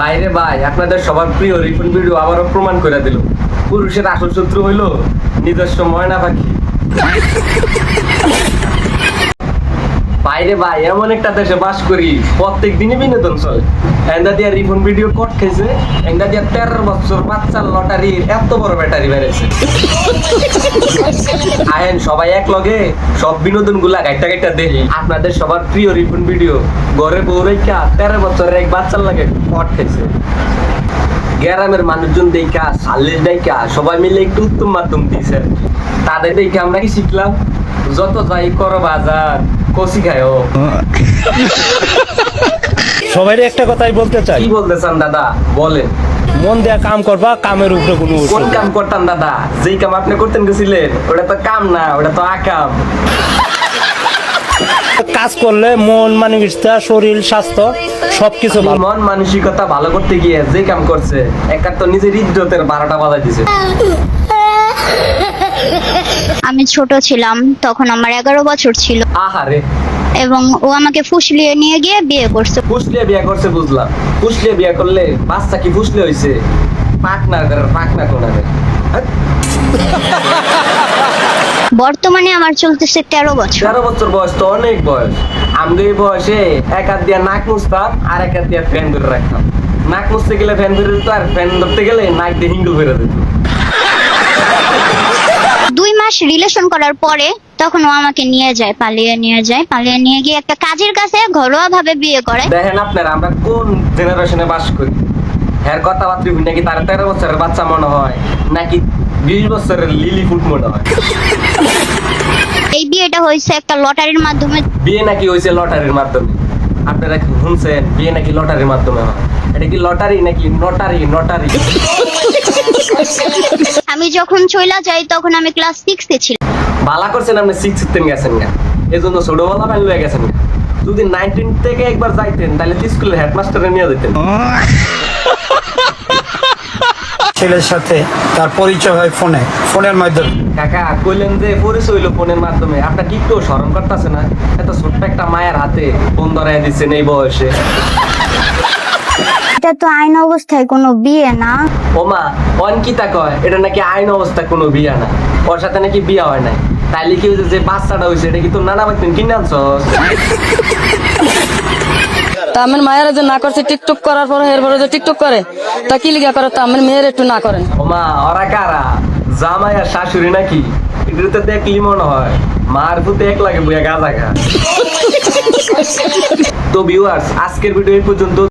বাইরে ভাই আপনাদের সবার প্রিয় রিফান্ড ভিডিও আবারও প্রমাণ করে দিল পুরুষের আসল শত্রু হইল নিজস্ব ময়না পাখি। বাইরে ভাই এমন একটা দেশে বাস করি প্রত্যেক দিনই বিনোদন চলে। এন্দা দিয়া রিফান্ড ভিডিও কট খাইছে, এন্দা দিয়া 13 বছর বাচ্চার লটারির এত বড় ব্যাটারি বেড়েছে। আহেন সবাই এক লগে সব বিনোদন গুলা গাইটা গাইটা দেখি। আপনাদের সবার প্রিয় রিফান্ড ভিডিও ঘরে বউ রেখা 13 বছরের এক বাচ্চার লাগে কট খাইছে। গ্রামের মানুষজন দেখা সাল্লের দেখা সবাই মিলে একটু উত্তম মাধ্যম দিয়েছে। তাদের দেখে আমরা কি শিখলাম, যত যাই করো বাজার কষি খায়ও। সবাই একটা কথাই বলতে চাই। কি বলতে চান দাদা বলেন? মন দেয়া কাম করবা, কামের উপরে কোনো কোন কাম করতাম দাদা? যেই কাম আপনি করতেন গেছিলেন ওটা তো কাম না, ওটা তো আকাম। কাজ করলে মন মানসিকতা শরীর স্বাস্থ্য সবকিছু ভালো। মন মানসিকতা ভালো করতে গিয়ে যে কাম করছে একার তো নিজের ইজ্জতের 12টা বাজায় দিছে। আমি ছোট ছিলাম তখন, আমার 11 বছর ছিল, আহারে, এবং ও আমাকে ফুসলিয়ে নিয়ে গিয়ে বিয়ে করছে। ফুসলিয়ে বিয়ে করছে বুঝলাম। ফুসলিয়ে বিয়ে করলে বাচ্চা কি ফুসলে হইছে? পাকনা কোনারে। বর্তমানে আমার চলতেছে 13 বছর। 13 বছর বয়স তো অনেক বয়স। আমি এই বয়সে এক হাত দিয়া নাক মুছতাম আর এক হাত দিয়া ফ্যান ধরে রাখতাম। নাক মুছতে গেলে ফ্যান ধরে দিত আর ফ্যান ধরতে গেলে নাক দিয়ে হিঙ্গল ফেরে দিত। 2 মাস রিলেশন করার পরে তখন ও আমাকে নিয়ে যায়, পালিয়ে নিয়ে গিয়ে একটা কাজের কাছে ঘরোয়া ভাবে বিয়ে করে। দেখেন আপনারা আমরা কোন জেনারেশনে বাস করি। এর কথাবার্তা নাকি তার 13 বছরের বাচ্চা মনে হয়, নাকি 20 বছরের লিলি ফুট মনে হয়। এই বিয়েটা হয়েছে একটা লটারির মাধ্যমে। বিয়ে নাকি হয়েছে লটারির মাধ্যমে? আপনারা কি শুনছেন? বিয়ে নাকি লটারির মাধ্যমে হয়? এটা কি লটারি নাকি নটারি? আমি যখন চইলা যাই তখন আমি ক্লাস 6 এ ছিলাম। ভালো করছেন আপনি 6 গেছেন গা, এই জন্য ছোটবেলা বাইন লয়ে গেছেন গা। যদি 19 থেকে একবার যাইতেন তাহলে স্কুলের হেডমাস্টারে নিয়ে যেতেন। ছেলের সাথে তার পরিচয় হয় ফোনের মাধ্যমে। কাকা কইলেন যে পরিচয় হইলো ফোনের মাধ্যমে, আপনার কি একটু শরম করতেছে না? এত ছোট্ট একটা মায়ের হাতে ফোন ধরাই দিচ্ছেন এই বয়সে। এটা তো আইন অবস্থায় কোনো বিয়ে না। ওমা অনকিতা কয় এটা নাকি আইন অবস্থা কোনো বিয়া না, ওর সাথে নাকি বিয়া হয় নাই। তাইলে কি হয়েছে যে বাচ্চাটা হয়েছে এটা কি তোর নানা বাচ্চা কিনে আনছস? তা আমার মায়েরা যে না করছে টিকটক করার পর এরপরে যে টিকটক করে তা কি লিগা করে, তা আমার মেয়ের একটু না করেন। ওমা ওরা কারা? জামাই আর শাশুড়ি নাকি? এগুলো তো দেখলি মনে হয় মার পুতে এক লাগে বুয়া গাঁজা খা। তো ভিউয়ার্স আজকের ভিডিও এই পর্যন্ত।